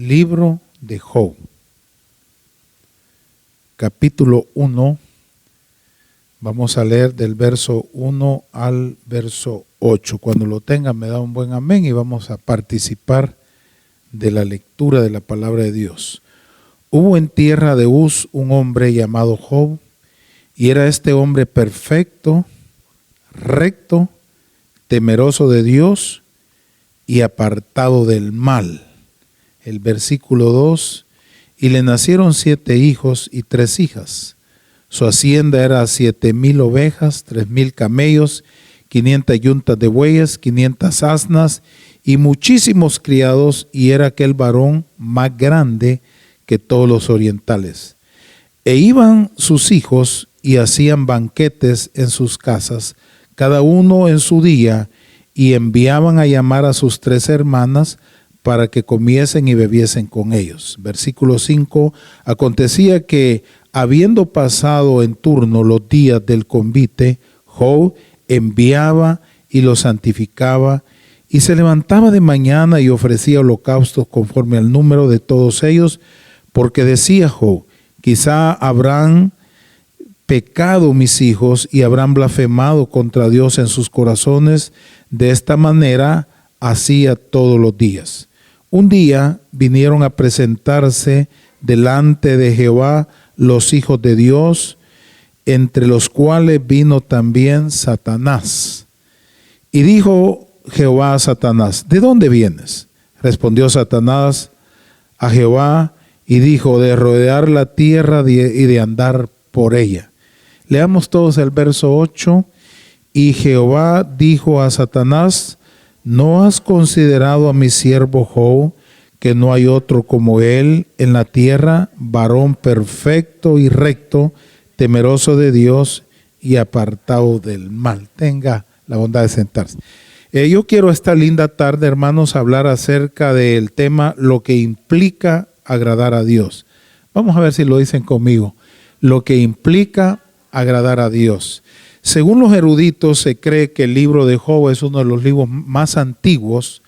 Libro de Job, capítulo 1, vamos a leer del verso 1 al verso 8. Cuando lo tengan me da un buen amén y vamos a participar de la lectura de la palabra de Dios. Hubo en tierra de Uz un hombre llamado Job, y era este hombre perfecto, recto, temeroso de Dios y apartado del mal. El versículo 2, y le nacieron 7 hijos y 3 hijas. Su hacienda era 7,000 ovejas, 3,000 camellos, 500 yuntas de bueyes, 500 asnas y muchísimos criados, y era aquel varón más grande que todos los orientales. E iban sus hijos y hacían banquetes en sus casas, cada uno en su día, y enviaban a llamar a sus 3 hermanas para que comiesen y bebiesen con ellos. Versículo 5, acontecía que, habiendo pasado en turno los días del convite, Job enviaba y los santificaba, y se levantaba de mañana y ofrecía holocaustos conforme al número de todos ellos, porque decía Job: quizá habrán pecado mis hijos y habrán blasfemado contra Dios en sus corazones. De esta manera hacía todos los días. Un día vinieron a presentarse delante de Jehová los hijos de Dios, entre los cuales vino también Satanás. Y dijo Jehová a Satanás: ¿de dónde vienes? Respondió Satanás a Jehová y dijo: de rodear la tierra y de andar por ella. Leamos todos el verso 8. Y Jehová dijo a Satanás: ¿no has considerado a mi siervo Job, que no hay otro como él en la tierra, varón perfecto y recto, temeroso de Dios y apartado del mal? Tenga la bondad de sentarse. Yo quiero esta linda tarde, hermanos, hablar acerca del tema lo que implica agradar a Dios. Vamos a ver si lo dicen conmigo. Lo que implica agradar a Dios. Según los eruditos, se cree que el libro de Job es uno de los libros más antiguos,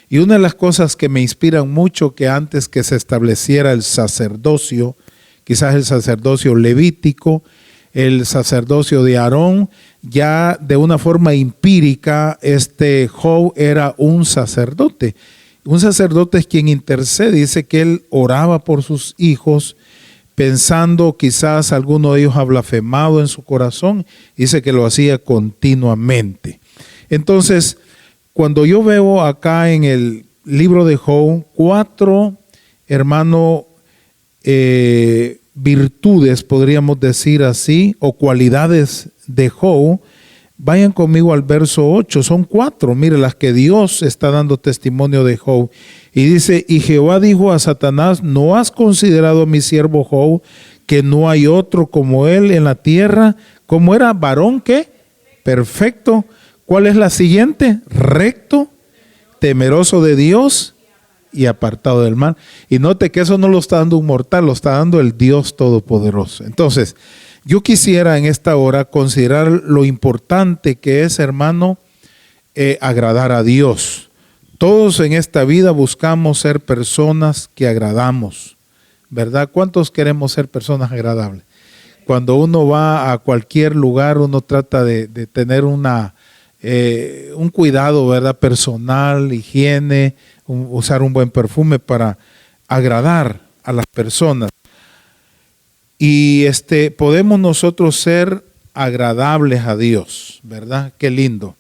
y una de las cosas que me inspiran mucho, que antes que se estableciera el sacerdocio, quizás el sacerdocio levítico, el sacerdocio de Aarón, ya de una forma empírica, Job era un sacerdote. Un sacerdote es quien intercede. Dice que él oraba por sus hijos, pensando quizás alguno de ellos ha blasfemado en su corazón. Dice que lo hacía continuamente. Entonces, cuando yo veo acá en el libro de Job 4, hermano, virtudes, podríamos decir así, o cualidades de Job, vayan conmigo al verso 8, son 4, mire las que Dios está dando testimonio de Job. Y dice: y Jehová dijo a Satanás: ¿no has considerado a mi siervo Job, que no hay otro como él en la tierra? ¿Cómo era? Varón, ¿qué? Perfecto. ¿Cuál es la siguiente? Recto, temeroso de Dios y apartado del mal. Y note que eso no lo está dando un mortal, lo está dando el Dios Todopoderoso. Entonces, yo quisiera en esta hora considerar lo importante que es, hermano, agradar a Dios. Todos en esta vida buscamos ser personas que agradamos, ¿verdad? ¿Cuántos queremos ser personas agradables? Cuando uno va a cualquier lugar, uno trata de tener un cuidado, ¿verdad? Personal, higiene, usar un buen perfume para agradar a las personas. Y podemos nosotros ser agradables a Dios, ¿verdad? Qué lindo.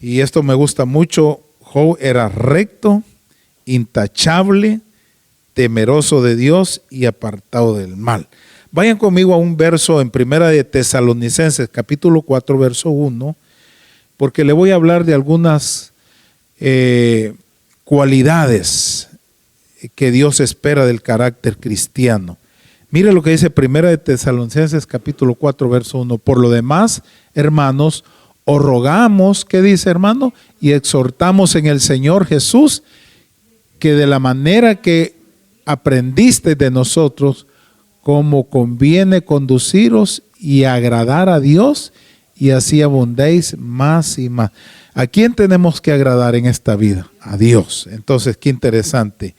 Y esto me gusta mucho. Job era recto, intachable, temeroso de Dios y apartado del mal. Vayan conmigo a un verso en Primera de Tesalonicenses, capítulo 4, verso 1, porque le voy a hablar de algunas cualidades que Dios espera del carácter cristiano. Mire lo que dice Primera de Tesalonicenses, capítulo 4, verso 1. Por lo demás, hermanos, os rogamos, ¿qué dice, hermano? Y exhortamos en el Señor Jesús, que de la manera que aprendiste de nosotros, como conviene conduciros y agradar a Dios, y así abundéis más y más. ¿A quién tenemos que agradar en esta vida? A Dios. Entonces, qué interesante.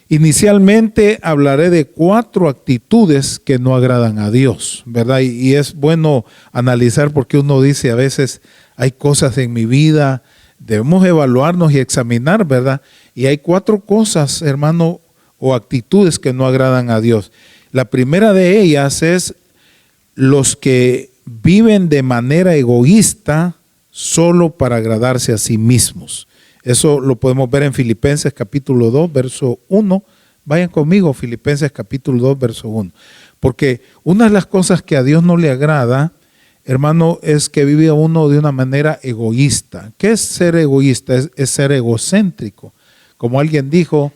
Inicialmente hablaré de 4 actitudes que no agradan a Dios, ¿verdad? Y es bueno analizar porque uno dice a veces hay cosas en mi vida, debemos evaluarnos y examinar, ¿verdad? Y hay 4 cosas, hermano, o actitudes que no agradan a Dios. La primera de ellas es los que viven de manera egoísta solo para agradarse a sí mismos. Eso lo podemos ver en Filipenses capítulo 2, verso 1. Vayan conmigo, Filipenses capítulo 2, verso 1. Porque una de las cosas que a Dios no le agrada, hermano, es que vive uno de una manera egoísta. ¿Qué es ser egoísta? Es ser egocéntrico. Como alguien dijo,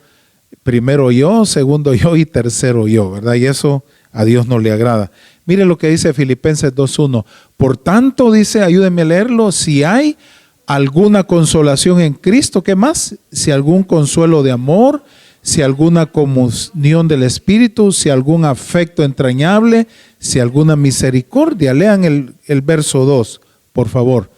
primero yo, segundo yo y tercero yo, ¿verdad? Y eso a Dios no le agrada. Mire lo que dice Filipenses 2.1. Por tanto, dice, ayúdenme a leerlo, si hay alguna consolación en Cristo, ¿qué más? Si algún consuelo de amor, si alguna comunión del Espíritu, si algún afecto entrañable, si alguna misericordia. Lean el verso 2, por favor.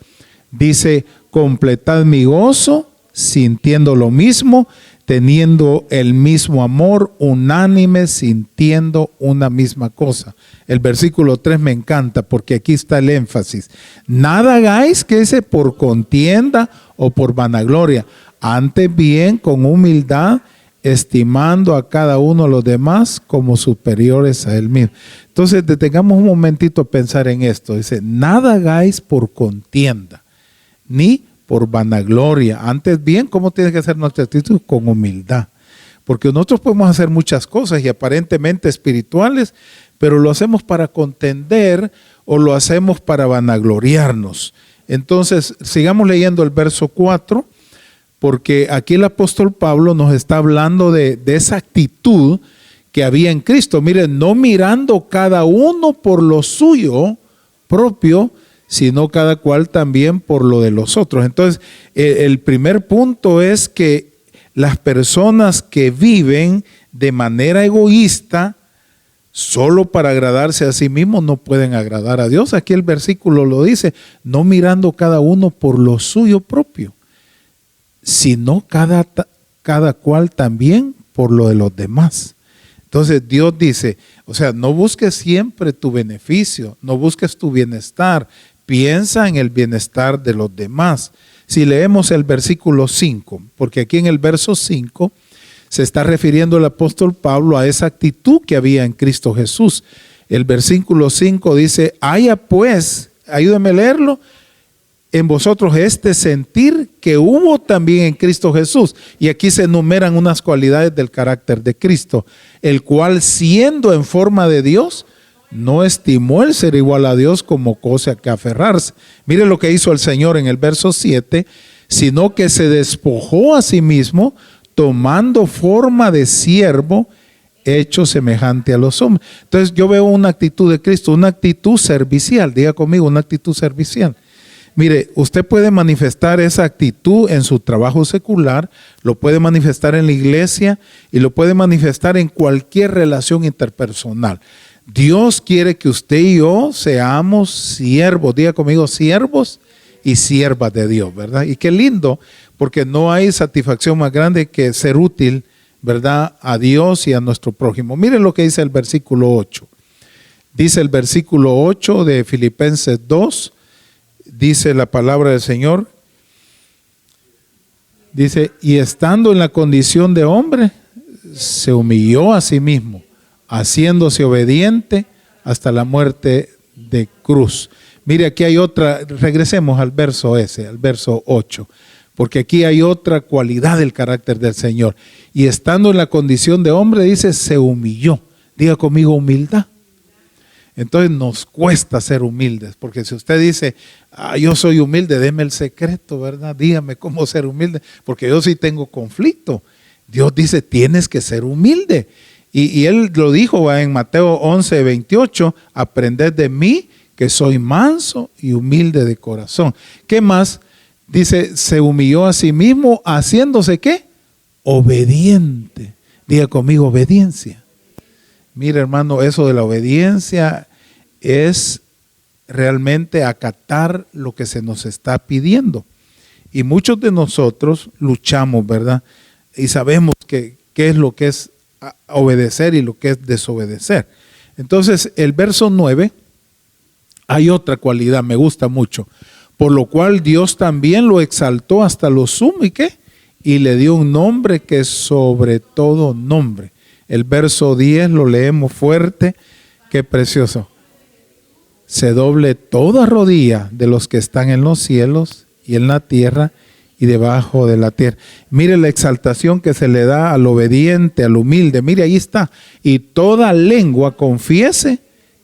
Dice, completad mi gozo, sintiendo lo mismo, teniendo el mismo amor, unánime, sintiendo una misma cosa. El versículo 3 me encanta porque aquí está el énfasis. Nada hagáis, que dice, por contienda o por vanagloria, antes bien con humildad, estimando a cada uno de los demás como superiores a él mismo. Entonces detengamos un momentito a pensar en esto. Dice, nada hagáis por contienda, ni por vanagloria. Antes bien, ¿cómo tiene que ser nuestra actitud? Con humildad. Porque nosotros podemos hacer muchas cosas y aparentemente espirituales, pero lo hacemos para contender o lo hacemos para vanagloriarnos. Entonces, sigamos leyendo el verso 4, porque aquí el apóstol Pablo nos está hablando de esa actitud que había en Cristo. Miren, no mirando cada uno por lo suyo propio, sino cada cual también por lo de los otros. Entonces, el primer punto es que las personas que viven de manera egoísta, solo para agradarse a sí mismos, no pueden agradar a Dios. Aquí el versículo lo dice, no mirando cada uno por lo suyo propio, sino cada cual también por lo de los demás. Entonces Dios dice, o sea, no busques siempre tu beneficio, no busques tu bienestar, piensa en el bienestar de los demás. Si leemos el versículo 5, porque aquí en el verso 5 se está refiriendo el apóstol Pablo a esa actitud que había en Cristo Jesús. El versículo 5 dice, haya pues, ayúdame a leerlo, en vosotros este sentir que hubo también en Cristo Jesús. Y aquí se enumeran unas cualidades del carácter de Cristo, el cual siendo en forma de Dios, no estimó el ser igual a Dios como cosa que aferrarse. Mire lo que hizo el Señor en el verso 7, sino que se despojó a sí mismo, tomando forma de siervo, hecho semejante a los hombres. Entonces yo veo una actitud de Cristo, una actitud servicial. Diga conmigo, una actitud servicial. Mire, usted puede manifestar esa actitud en su trabajo secular, lo puede manifestar en la iglesia y lo puede manifestar en cualquier relación interpersonal. Dios quiere que usted y yo seamos siervos, diga conmigo, siervos y siervas de Dios, ¿verdad? Y qué lindo, porque no hay satisfacción más grande que ser útil, ¿verdad?, a Dios y a nuestro prójimo. Miren lo que dice el versículo 8. Dice el versículo 8 de Filipenses 2, dice la palabra del Señor, dice, y estando en la condición de hombre, se humilló a sí mismo, haciéndose obediente hasta la muerte de cruz. Mire, aquí hay otra, regresemos al verso ese, al verso 8, porque aquí hay otra cualidad del carácter del Señor. Y estando en la condición de hombre, dice, se humilló. Diga conmigo, humildad. Entonces nos cuesta ser humildes, porque si usted dice, yo soy humilde, deme el secreto, ¿verdad? Dígame cómo ser humilde, porque yo sí tengo conflicto. Dios dice, tienes que ser humilde. Y Él lo dijo en Mateo 11:28, aprended de mí que soy manso y humilde de corazón. ¿Qué más? Dice, se humilló a sí mismo, haciéndose ¿qué? Obediente. Diga conmigo, obediencia. Mira, hermano, eso de la obediencia es realmente acatar lo que se nos está pidiendo. Y muchos de nosotros luchamos, ¿verdad? Y sabemos que qué es lo que es obedecer y lo que es desobedecer. Entonces, el verso 9, hay otra cualidad, me gusta mucho. Por lo cual Dios también lo exaltó hasta lo sumo, ¿y qué? Y le dio un nombre que es sobre todo nombre. El verso 10 lo leemos fuerte, qué precioso. Se doble toda rodilla de los que están en los cielos y en la tierra y debajo de la tierra. Mire la exaltación que se le da al obediente, al humilde. Mire, ahí está. Y toda lengua confiese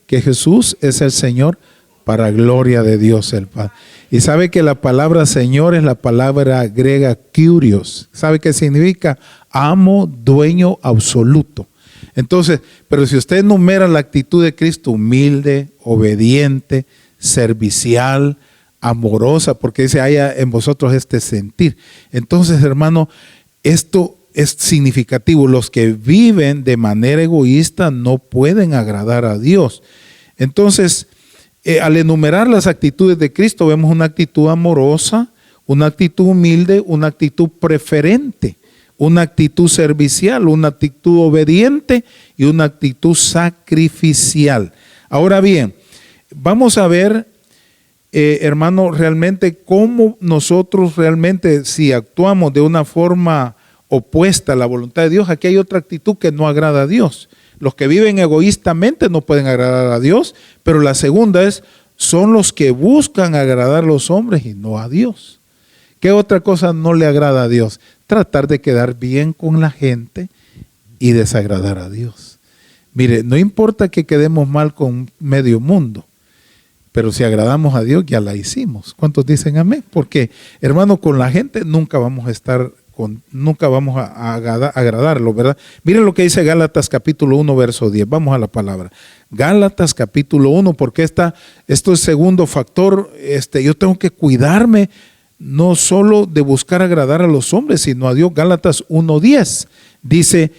que Jesús es el Señor, para gloria de Dios el Padre. Y sabe que la palabra Señor es la palabra griega kyrios. ¿Sabe qué significa? Amo, dueño absoluto. Entonces, pero si usted enumera la actitud de Cristo, humilde, obediente, servicial, amorosa, porque dice, haya en vosotros este sentir. Entonces, hermano, esto es significativo. Los que viven de manera egoísta no pueden agradar a Dios. Entonces, al enumerar las actitudes de Cristo, vemos una actitud amorosa, una actitud humilde, una actitud preferente, una actitud servicial, una actitud obediente y una actitud sacrificial. Ahora bien, vamos a ver, hermano, realmente cómo nosotros realmente, si actuamos de una forma opuesta a la voluntad de Dios, aquí hay otra actitud que no agrada a Dios. Los que viven egoístamente no pueden agradar a Dios, pero la segunda son los que buscan agradar a los hombres y no a Dios. ¿Qué otra cosa no le agrada a Dios? Tratar de quedar bien con la gente y desagradar a Dios. Mire, no importa que quedemos mal con medio mundo, pero si agradamos a Dios ya la hicimos. ¿Cuántos dicen amén? Porque, hermano, con la gente nunca vamos a estar nunca vamos a agradarlo, ¿verdad? Miren lo que dice Gálatas capítulo 1, verso 10. Vamos a la palabra. Gálatas capítulo 1, porque esto es el segundo factor. Yo tengo que cuidarme no solo de buscar agradar a los hombres, sino a Dios. Gálatas 1:10 dice,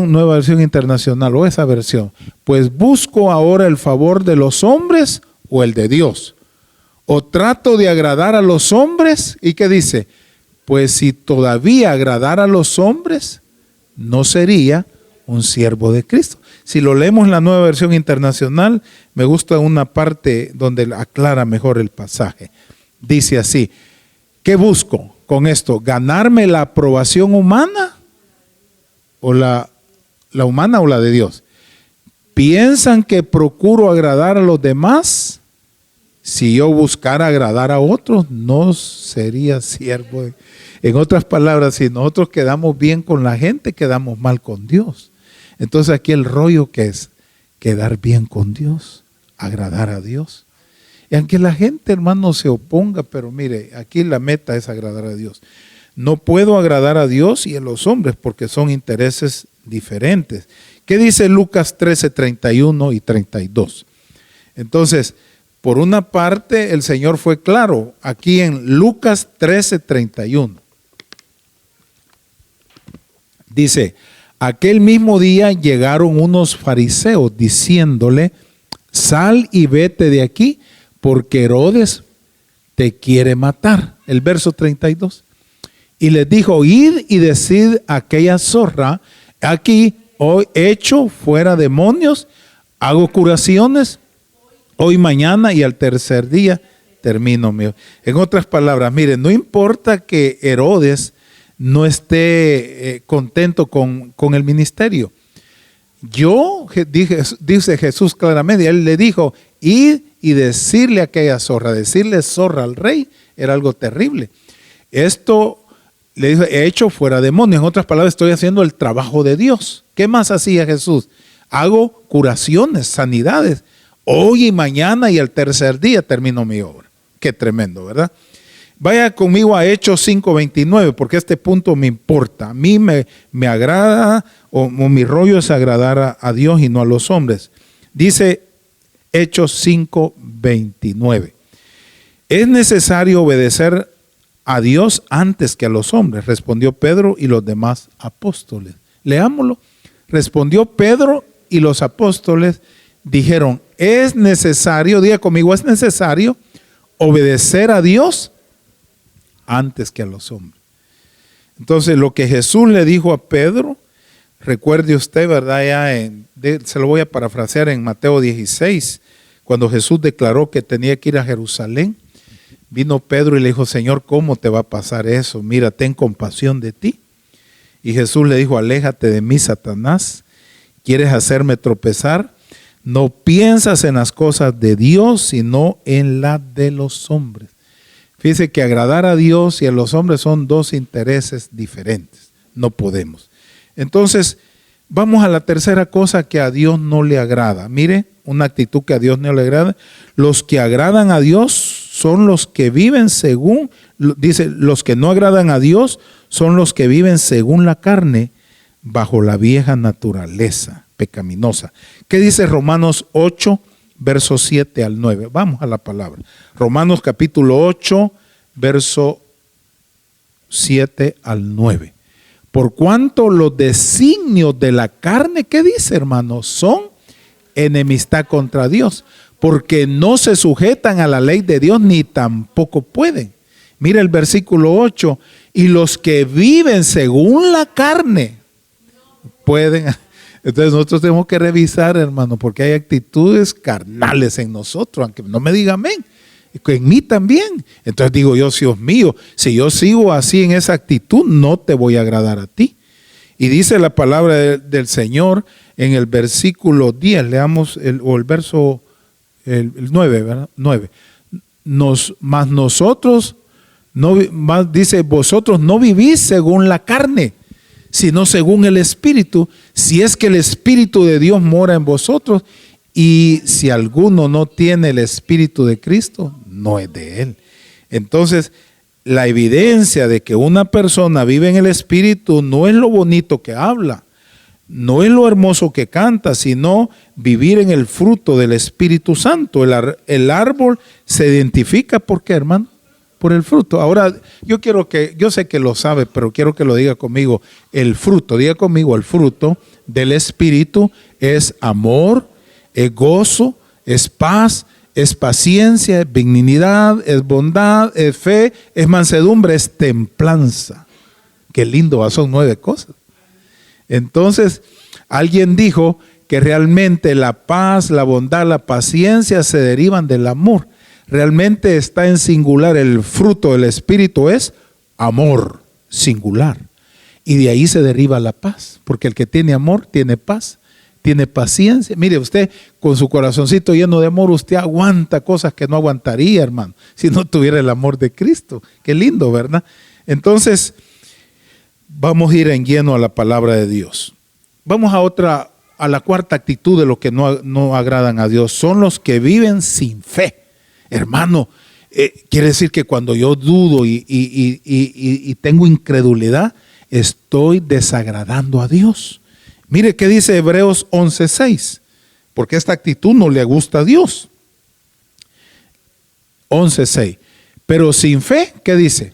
nueva versión internacional, o esa versión, pues busco ahora el favor de los hombres o el de Dios. O trato de agradar a los hombres, ¿y qué dice? Pues si todavía agradara a los hombres, no sería un siervo de Cristo. Si lo leemos en la nueva versión internacional, me gusta una parte donde aclara mejor el pasaje. Dice así, ¿qué busco con esto? ¿Ganarme la aprobación humana? ¿O la humana o la de Dios? ¿Piensan que procuro agradar a los demás? Si yo buscara agradar a otros, no sería siervo de... En otras palabras, si nosotros quedamos bien con la gente, quedamos mal con Dios. Entonces aquí el rollo que es quedar bien con Dios, agradar a Dios. Y aunque la gente, hermano, se oponga, pero mire, aquí la meta es agradar a Dios. No puedo agradar a Dios y a los hombres porque son intereses diferentes. ¿Qué dice Lucas 13, 31 y 32? Entonces, por una parte, el Señor fue claro aquí en Lucas 13, 31. Dice, aquel mismo día llegaron unos fariseos diciéndole, sal y vete de aquí, porque Herodes te quiere matar. El verso 32. Y les dijo, id y decid a aquella zorra, aquí hoy echo fuera demonios, hago curaciones, hoy, mañana y al tercer día termino mío. En otras palabras, miren, no importa que Herodes no esté contento con el ministerio. Dice Jesús claramente, él le dijo, id y decirle a aquella zorra, decirle zorra al rey, era algo terrible. Esto le dijo, he hecho fuera demonios. En otras palabras, estoy haciendo el trabajo de Dios. ¿Qué más hacía Jesús? Hago curaciones, sanidades. Hoy y mañana y al tercer día termino mi obra. Qué tremendo, ¿verdad? Vaya conmigo a Hechos 5:29, porque este punto me importa. A mí me agrada, o mi rollo es agradar a Dios y no a los hombres. Dice Hechos 5:29. Es necesario obedecer a Dios antes que a los hombres, respondió Pedro y los demás apóstoles. Leámoslo. Respondió Pedro y los apóstoles dijeron, es necesario, diga conmigo, es necesario obedecer a Dios antes que a los hombres. Entonces, lo que Jesús le dijo a Pedro, recuerde usted, ¿verdad? Se lo voy a parafrasear en Mateo 16, cuando Jesús declaró que tenía que ir a Jerusalén. Vino Pedro y le dijo, Señor, ¿cómo te va a pasar eso? Mira, ten compasión de ti. Y Jesús le dijo, aléjate de mí, Satanás. ¿Quieres hacerme tropezar? No piensas en las cosas de Dios, sino en las de los hombres. Fíjese que agradar a Dios y a los hombres son dos intereses diferentes. No podemos. Entonces, vamos a la tercera cosa que a Dios no le agrada. Mire, una actitud que a Dios no le agrada. Los que agradan a Dios son los que viven según, dice, los que no agradan a Dios son los que viven según la carne, bajo la vieja naturaleza pecaminosa. ¿Qué dice Romanos 8, versos 7 al 9? Vamos a la palabra. Romanos capítulo 8, verso 7 al 9. Por cuanto los designios de la carne, ¿qué dice, hermanos? Son enemistad contra Dios, porque no se sujetan a la ley de Dios, ni tampoco pueden. Mira el versículo 8, y los que viven según la carne pueden. Entonces nosotros tenemos que revisar, hermano, porque hay actitudes carnales en nosotros, aunque no me diga amén, en mí también. Entonces digo yo, Dios mío, si yo sigo así en esa actitud, no te voy a agradar a ti. Y dice la palabra del Señor en el versículo 10, leamos el verso el 9, ¿verdad? 9. Mas nosotros, dice, vosotros no vivís según la carne, sino según el Espíritu, si es que el Espíritu de Dios mora en vosotros. Y si alguno no tiene el Espíritu de Cristo, no es de él. Entonces, la evidencia de que una persona vive en el Espíritu no es lo bonito que habla, no es lo hermoso que canta, sino vivir en el fruto del Espíritu Santo. El árbol se identifica, ¿por qué, hermano? Por el fruto. Ahora, yo sé que lo sabe, pero quiero que lo diga conmigo. El fruto, diga conmigo, el fruto del Espíritu es amor, es gozo, es paz, es paciencia, es benignidad, es bondad, es fe, es mansedumbre, es templanza. Qué lindo, son 9 cosas. Entonces, alguien dijo que realmente la paz, la bondad, la paciencia se derivan del amor. Realmente está en singular, el fruto del Espíritu es amor, singular. Y de ahí se deriva la paz, porque el que tiene amor tiene paz, tiene paciencia. Mire, usted con su corazoncito lleno de amor, usted aguanta cosas que no aguantaría, hermano, si no tuviera el amor de Cristo. Qué lindo, ¿verdad? Entonces, vamos a ir en lleno a la palabra de Dios. Vamos a la cuarta actitud de los que no agradan a Dios. Son los que viven sin fe. Hermano, quiere decir que cuando yo dudo y tengo incredulidad, estoy desagradando a Dios. Mire qué dice Hebreos 11:6, porque esta actitud no le gusta a Dios. 11:6. Pero sin fe, ¿qué dice?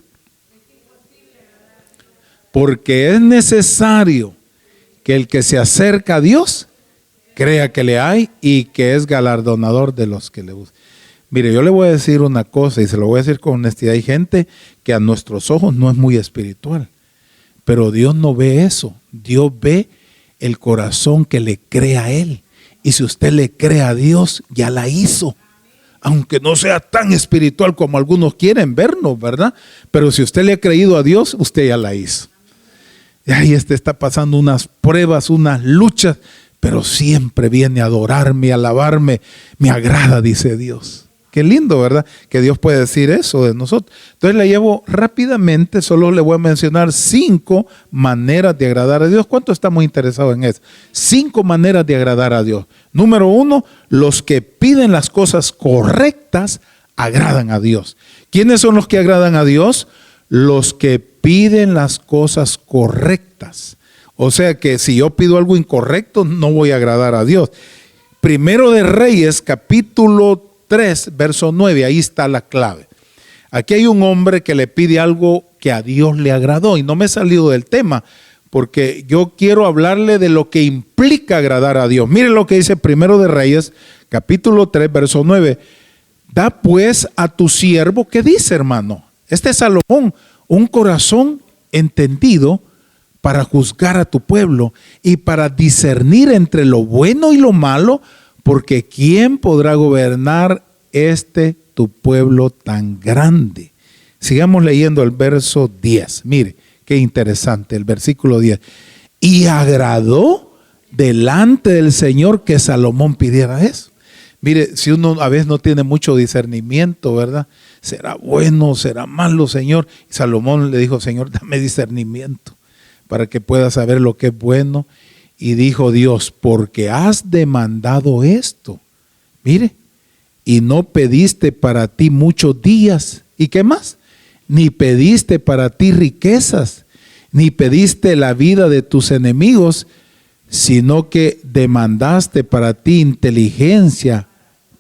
Porque es necesario que el que se acerca a Dios crea que le hay y que es galardonador de los que le buscan. Mire, yo le voy a decir una cosa y se lo voy a decir con honestidad. Hay gente que a nuestros ojos no es muy espiritual, pero Dios no ve eso. Dios ve el corazón que le cree a Él. Y si usted le cree a Dios, ya la hizo. Aunque no sea tan espiritual como algunos quieren vernos, ¿verdad? Pero si usted le ha creído a Dios, usted ya la hizo. Y ahí está pasando unas pruebas, unas luchas, pero siempre viene a adorarme, a alabarme. Me agrada, dice Dios. Qué lindo, ¿verdad? Que Dios puede decir eso de nosotros. Entonces le llevo rápidamente, solo le voy a mencionar 5 maneras de agradar a Dios. ¿Cuánto estamos interesados en eso? 5 maneras de agradar a Dios. Número 1, los que piden las cosas correctas agradan a Dios. ¿Quiénes son los que agradan a Dios? Los que piden las cosas correctas. O sea que si yo pido algo incorrecto, no voy a agradar a Dios. Primero de Reyes, capítulo 3, verso 9, ahí está la clave. Aquí hay un hombre que le pide algo que a Dios le agradó y no me he salido del tema porque yo quiero hablarle de lo que implica agradar a Dios. Mire lo que dice Primero de Reyes, capítulo 3, verso 9. Da pues a tu siervo, ¿qué dice, hermano? Este es Salomón, un corazón entendido para juzgar a tu pueblo y para discernir entre lo bueno y lo malo, porque ¿quién podrá gobernar tu pueblo tan grande? Sigamos leyendo el verso 10. Mire, qué interesante el versículo 10. Y agradó delante del Señor que Salomón pidiera eso. Mire, si uno a veces no tiene mucho discernimiento, ¿verdad? ¿Será bueno, será malo, Señor? Y Salomón le dijo, Señor, dame discernimiento para que pueda saber lo que es bueno. Y dijo Dios, porque has demandado esto. Mire, y no pediste para ti muchos días. ¿Y qué más? Ni pediste para ti riquezas, ni pediste la vida de tus enemigos, sino que demandaste para ti inteligencia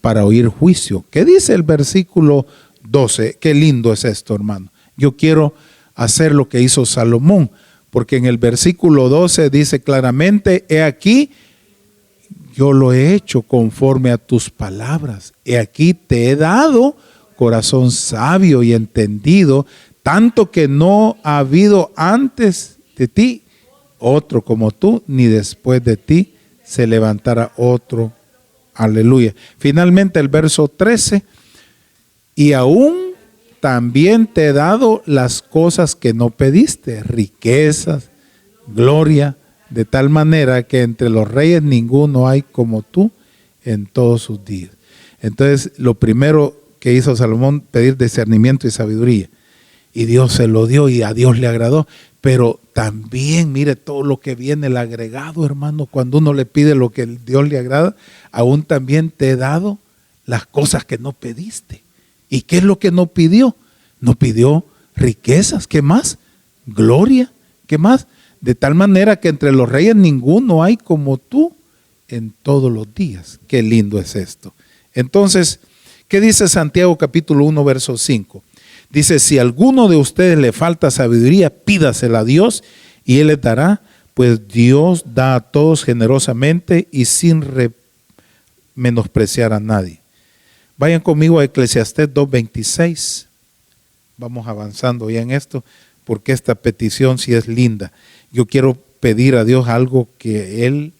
para oír juicio. ¿Qué dice el versículo 12? Qué lindo es esto, hermano. Yo quiero hacer lo que hizo Salomón, porque en el versículo 12 dice claramente, he aquí, yo lo he hecho conforme a tus palabras. He aquí te he dado corazón sabio y entendido, tanto que no ha habido antes de ti otro como tú, ni después de ti se levantará otro. Aleluya. Finalmente el verso 13, y aún también te he dado las cosas que no pediste, riquezas, gloria, de tal manera que entre los reyes ninguno hay como tú en todos sus días. Entonces, lo primero que hizo Salomón, pedir discernimiento y sabiduría. Y Dios se lo dio y a Dios le agradó. Pero también, mire todo lo que viene, el agregado, hermano, cuando uno le pide lo que Dios le agrada, aún también te he dado las cosas que no pediste. ¿Y qué es lo que no pidió? No pidió riquezas, ¿qué más? Gloria, ¿qué más? De tal manera que entre los reyes ninguno hay como tú en todos los días. Qué lindo es esto. Entonces, ¿qué dice Santiago capítulo 1, verso 5? Dice, si a alguno de ustedes le falta sabiduría, pídasela a Dios y Él le dará, pues Dios da a todos generosamente y sin menospreciar a nadie. Vayan conmigo a Eclesiastés 2:26. Vamos avanzando ya en esto, porque esta petición sí es linda. Yo quiero pedir a Dios algo que Él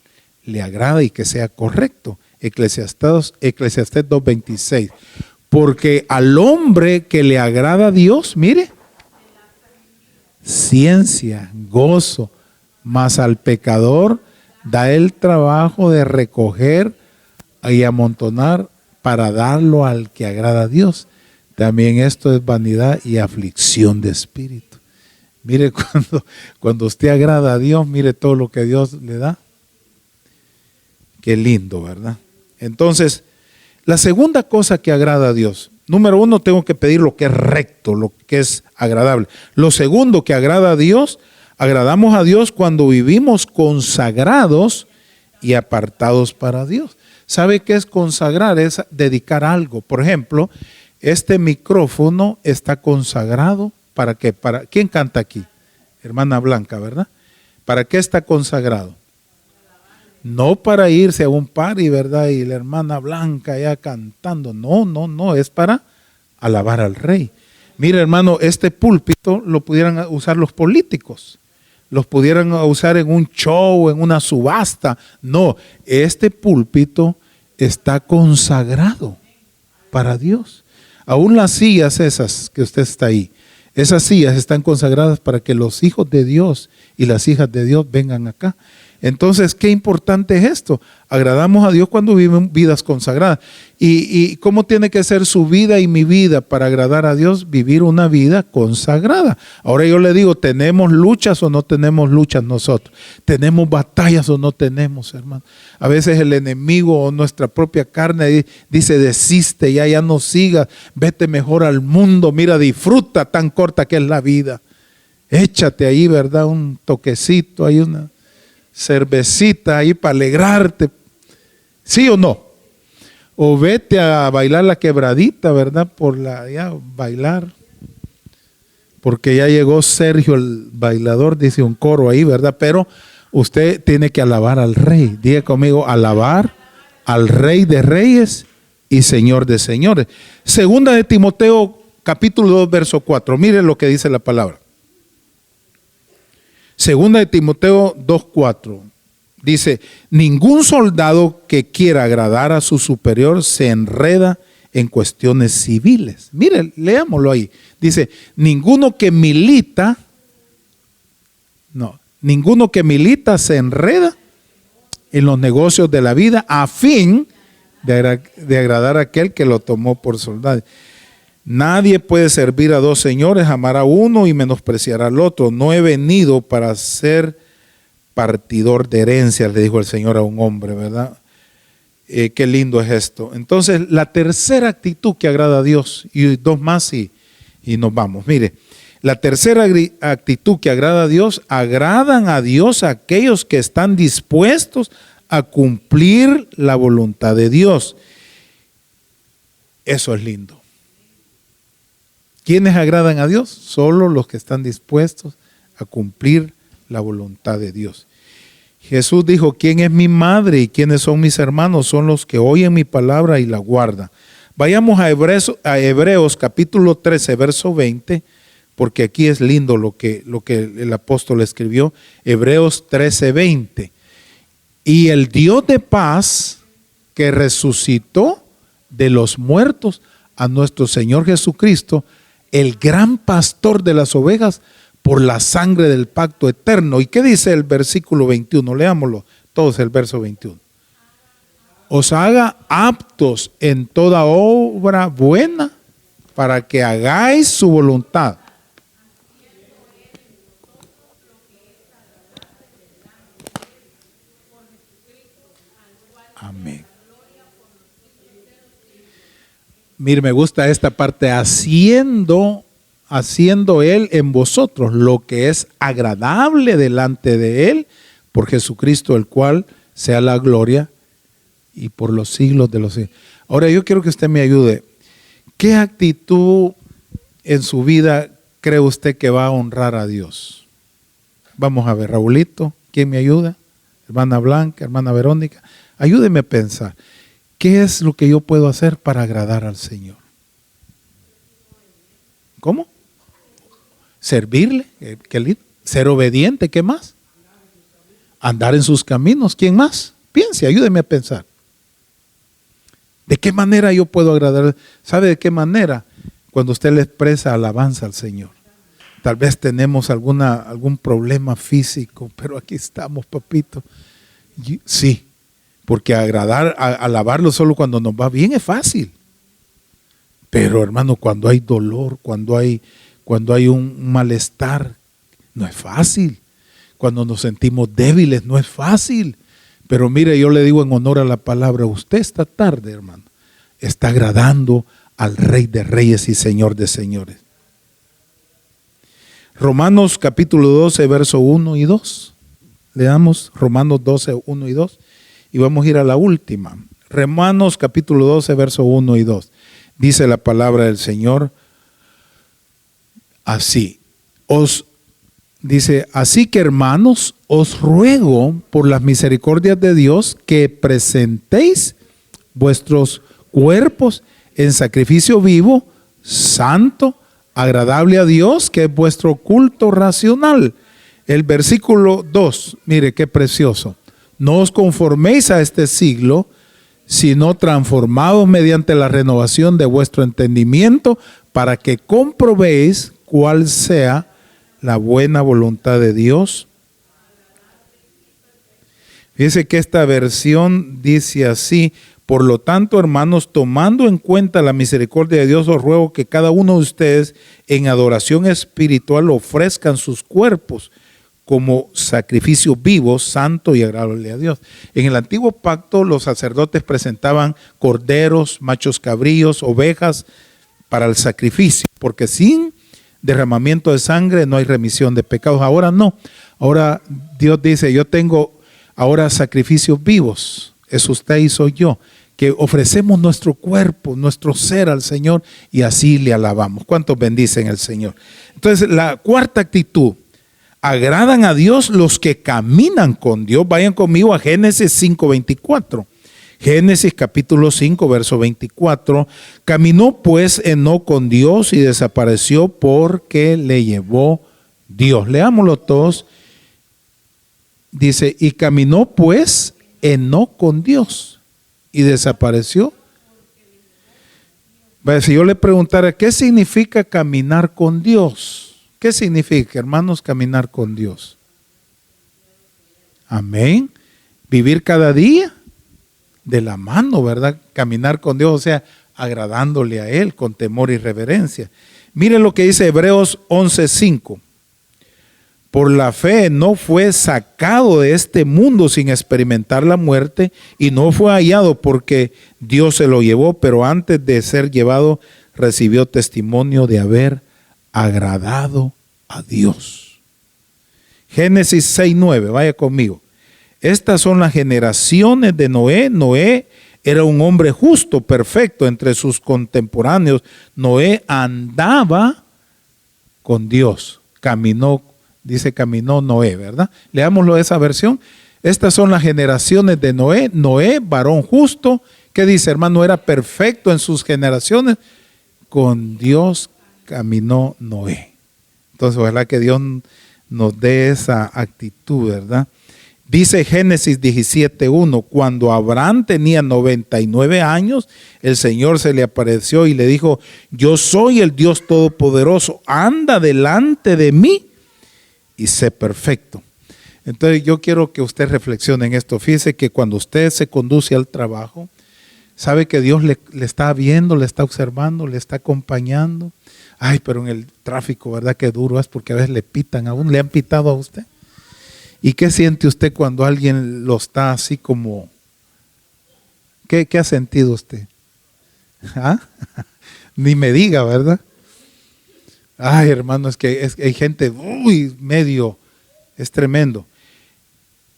le agrada y que sea correcto. Eclesiastés 2:26. Porque al hombre que le agrada a Dios, mire, ciencia, gozo, mas al pecador da el trabajo de recoger y amontonar para darlo al que agrada a Dios. También esto es vanidad y aflicción de espíritu. Mire, cuando usted agrada a Dios, mire todo lo que Dios le da. Qué lindo, ¿verdad? Entonces, la segunda cosa que agrada a Dios, número uno, tengo que pedir lo que es recto, lo que es agradable. Lo segundo que agrada a Dios, agradamos a Dios cuando vivimos consagrados y apartados para Dios. ¿Sabe qué es consagrar? Es dedicar algo. Por ejemplo, este micrófono está consagrado. ¿Para qué? ¿Quién canta aquí? Hermana Blanca, ¿verdad? ¿Para qué está consagrado? No para irse a un party, ¿verdad? Y la hermana Blanca ya cantando. No, es para alabar al Rey. Mira, hermano, este púlpito lo pudieran usar los políticos. Los pudieran usar en un show, en una subasta. No, este púlpito está consagrado para Dios. Aún las sillas esas que usted está ahí, esas sillas están consagradas para que los hijos de Dios y las hijas de Dios vengan acá. Entonces, qué importante es esto. Agradamos a Dios cuando viven vidas consagradas. ¿Y cómo tiene que ser su vida y mi vida para agradar a Dios? Vivir una vida consagrada. Ahora yo le digo, ¿tenemos luchas o no tenemos luchas nosotros? ¿Tenemos batallas o no tenemos, hermano? A veces el enemigo o nuestra propia carne dice, desiste, ya no sigas, vete mejor al mundo, mira, disfruta tan corta que es la vida. Échate ahí, ¿verdad? Un toquecito, hay una cervecita ahí para alegrarte, ¿sí o no? O vete a bailar la quebradita, ¿verdad? Bailar, porque ya llegó Sergio el bailador, dice un coro ahí, ¿verdad? Pero usted tiene que alabar al Rey. Diga conmigo, alabar al Rey de Reyes y Señor de Señores. Segunda de Timoteo capítulo 2 verso 4, mire lo que dice la palabra. Segunda de Timoteo 2:4. Dice, ningún soldado que quiera agradar a su superior se enreda en cuestiones civiles. Mire, leámoslo ahí. Dice, ninguno que milita se enreda en los negocios de la vida a fin de agradar a aquel que lo tomó por soldado. Nadie puede servir a dos señores, amar a uno y menospreciar al otro. No he venido para ser partidor de herencias, le dijo el Señor a un hombre, ¿verdad? Qué lindo es esto. Entonces, la tercera actitud que agrada a Dios, y dos más y nos vamos. Mire, la tercera actitud que agrada a Dios, agradan a Dios aquellos que están dispuestos a cumplir la voluntad de Dios. Eso es lindo. ¿Quiénes agradan a Dios? Solo los que están dispuestos a cumplir la voluntad de Dios. Jesús dijo, ¿quién es mi madre y quiénes son mis hermanos? Son los que oyen mi palabra y la guardan. Vayamos a Hebreos capítulo 13, verso 20, porque aquí es lindo lo que el apóstol escribió. Hebreos 13, 20. Y el Dios de paz que resucitó de los muertos a nuestro Señor Jesucristo, el gran pastor de las ovejas, por la sangre del pacto eterno. ¿Y qué dice el versículo 21? Leámoslo, todos el verso 21. Os haga aptos en toda obra buena para que hagáis su voluntad. Amén. Mire, me gusta esta parte, haciendo Él en vosotros lo que es agradable delante de Él, por Jesucristo, el cual sea la gloria y por los siglos de los siglos. Ahora yo quiero que usted me ayude. ¿Qué actitud en su vida cree usted que va a honrar a Dios? Vamos a ver, Raulito, ¿quién me ayuda? Hermana Blanca, hermana Verónica, ayúdeme a pensar. ¿Qué es lo que yo puedo hacer para agradar al Señor? ¿Cómo? Servirle, qué lindo. Ser obediente, ¿qué más? Andar en sus caminos, ¿quién más? Piense, ayúdeme a pensar. ¿De qué manera yo puedo agradar? ¿Sabe de qué manera? Cuando usted le expresa alabanza al Señor. Tal vez tenemos algún problema físico, pero aquí estamos, papito. Sí, porque alabarlo solo cuando nos va bien es fácil. Pero hermano, cuando hay dolor, cuando hay un malestar, no es fácil. Cuando nos sentimos débiles, no es fácil. Pero mire, yo le digo en honor a la palabra, usted esta tarde, hermano, está agradando al Rey de Reyes y Señor de Señores. Romanos capítulo 12, verso 1 y 2. Leamos Romanos 12, 1 y 2. Y vamos a ir a la última. Romanos capítulo 12, verso 1 y 2. Dice la palabra del Señor así. Dice, así que hermanos, os ruego por las misericordias de Dios que presentéis vuestros cuerpos en sacrificio vivo, santo, agradable a Dios, que es vuestro culto racional. El versículo 2, mire qué precioso. No os conforméis a este siglo, sino transformados mediante la renovación de vuestro entendimiento, para que comprobéis cuál sea la buena voluntad de Dios. Fíjense que esta versión dice así: por lo tanto, hermanos, tomando en cuenta la misericordia de Dios, os ruego que cada uno de ustedes en adoración espiritual ofrezcan sus cuerpos como sacrificio vivo, santo y agradable a Dios. En el antiguo pacto los sacerdotes presentaban corderos, machos cabríos, ovejas para el sacrificio, porque sin derramamiento de sangre no hay remisión de pecados. Ahora no, ahora Dios dice, yo tengo ahora sacrificios vivos, es usted y soy yo, que ofrecemos nuestro cuerpo, nuestro ser al Señor y así le alabamos. ¿Cuántos bendicen al Señor? Entonces la cuarta actitud, agradan a Dios los que caminan con Dios. Vayan conmigo a Génesis 5:24. Génesis capítulo 5, verso 24. Caminó pues Enoc con Dios y desapareció porque le llevó Dios. Leámoslo todos Dice, y caminó pues Enoc con Dios y desapareció. Si yo le preguntara, ¿qué significa caminar con Dios? ¿Qué significa, hermanos, caminar con Dios? Amén. Vivir cada día de la mano, ¿verdad? Caminar con Dios, o sea, agradándole a Él con temor y reverencia. Mire lo que dice Hebreos 11:5. Por la fe no fue sacado de este mundo sin experimentar la muerte y no fue hallado porque Dios se lo llevó, pero antes de ser llevado recibió testimonio de haber agradado a Dios. Génesis 6:9, vaya conmigo. Estas son las generaciones de Noé. Noé era un hombre justo, perfecto entre sus contemporáneos. Noé andaba con Dios, caminó. Dice caminó Noé, ¿verdad? Leámoslo esa versión. Estas son las generaciones de Noé. Noé, varón justo. ¿Qué dice, hermano? Era perfecto en sus generaciones. Con Dios caminó Noé. Entonces, ojalá que Dios nos dé esa actitud, ¿verdad? Dice Génesis 17:1, cuando Abraham tenía 99 años, el Señor se le apareció y le dijo, yo soy el Dios Todopoderoso, anda delante de mí y sé perfecto. Entonces yo quiero que usted reflexione en esto. Fíjese que cuando usted se conduce al trabajo, sabe que Dios le está viendo, le está observando, le está acompañando. Ay, pero en el tráfico, ¿verdad? Qué duro es, porque a veces le pitan a uno. ¿Le han pitado a usted? ¿Y qué siente usted cuando alguien lo está así como? ¿Qué ha sentido usted? ¿Ah? Ni me diga, ¿verdad? Ay, hermano, es que hay gente, medio, es tremendo.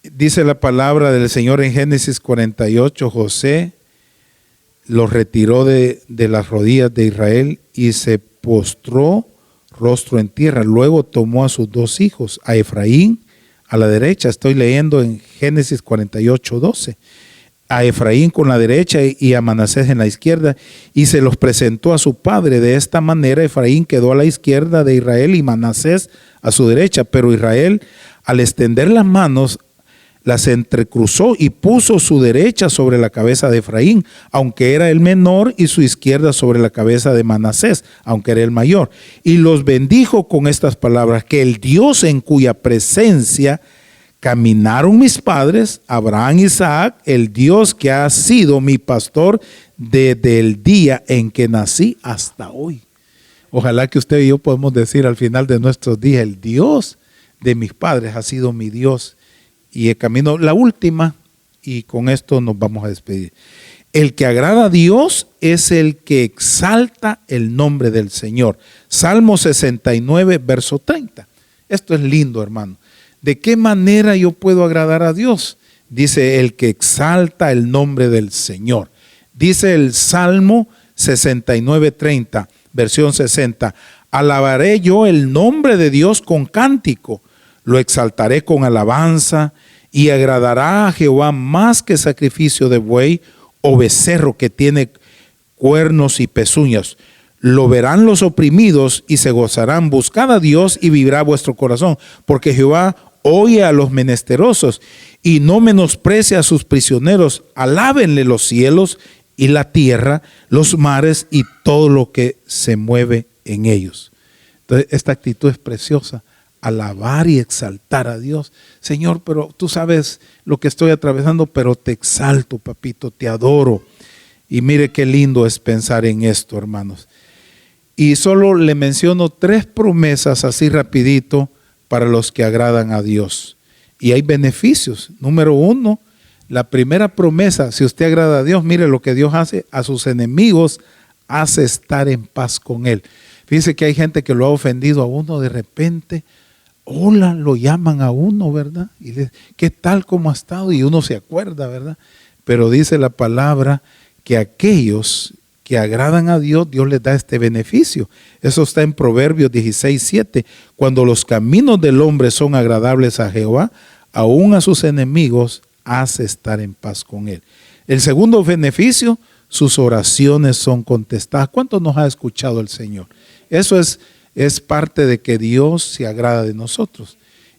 Dice la palabra del Señor en Génesis 48, José los retiró de las rodillas de Israel y se postró rostro en tierra. Luego tomó a sus dos hijos, a Efraín a la derecha, estoy leyendo en Génesis 48, 12. A Efraín con la derecha y a Manasés en la izquierda, y se los presentó a su padre. De esta manera Efraín quedó a la izquierda de Israel y Manasés a su derecha, pero Israel, al extender las manos, las entrecruzó y puso su derecha sobre la cabeza de Efraín, aunque era el menor, y su izquierda sobre la cabeza de Manasés, aunque era el mayor. Y los bendijo con estas palabras, que el Dios en cuya presencia caminaron mis padres, Abraham y Isaac, el Dios que ha sido mi pastor desde el día en que nací hasta hoy. Ojalá que usted y yo podamos decir al final de nuestros días, el Dios de mis padres ha sido mi Dios y he caminado. La última, y con esto nos vamos a despedir. El que agrada a Dios es el que exalta el nombre del Señor. Salmo 69, verso 30. Esto es lindo, hermano. ¿De qué manera yo puedo agradar a Dios? Dice el que exalta el nombre del Señor. Dice el Salmo 69:30, versión 60. Alabaré yo el nombre de Dios con cántico, lo exaltaré con alabanza y agradará a Jehová más que sacrificio de buey o becerro que tiene cuernos y pezuñas. Lo verán los oprimidos y se gozarán. Buscad a Dios y vivirá vuestro corazón, porque Jehová oye a los menesterosos y no menosprecia a sus prisioneros. Alábenle los cielos y la tierra, los mares y todo lo que se mueve en ellos. Entonces, esta actitud es preciosa. Alabar y exaltar a Dios. Señor, pero tú sabes lo que estoy atravesando, pero te exalto, papito, te adoro. Y mire qué lindo es pensar en esto, hermanos. Y solo le menciono 3 promesas así rapidito para los que agradan a Dios. Y hay beneficios. Número 1, la primera promesa, si usted agrada a Dios, mire lo que Dios hace a sus enemigos, hace estar en paz con Él. Fíjese que hay gente que lo ha ofendido a uno de repente. Hola, lo llaman a uno, ¿verdad? Y le, ¿qué tal, cómo ha estado? Y uno se acuerda, ¿verdad? Pero dice la palabra que aquellos que agradan a Dios, Dios les da este beneficio. Eso está en Proverbios 16:7. Cuando los caminos del hombre son agradables a Jehová, aún a sus enemigos hace estar en paz con él. El segundo beneficio, sus oraciones son contestadas. ¿Cuánto nos ha escuchado el Señor? Eso es parte de que Dios se agrada de nosotros.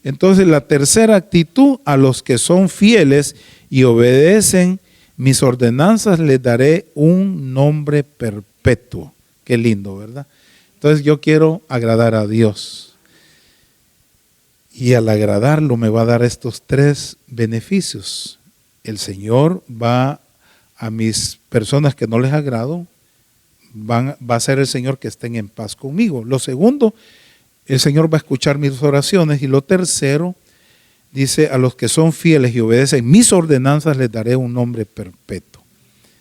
Entonces la tercera actitud, a los que son fieles y obedecen mis ordenanzas, les daré un nombre perpetuo. Qué lindo, ¿verdad? Entonces yo quiero agradar a Dios. Y al agradarlo me va a dar estos 3 beneficios. El Señor va a mis personas que no les agrado, va a ser el Señor que estén en paz conmigo. Lo segundo, el Señor va a escuchar mis oraciones. Y lo tercero, dice, a los que son fieles y obedecen mis ordenanzas les daré un nombre perpetuo.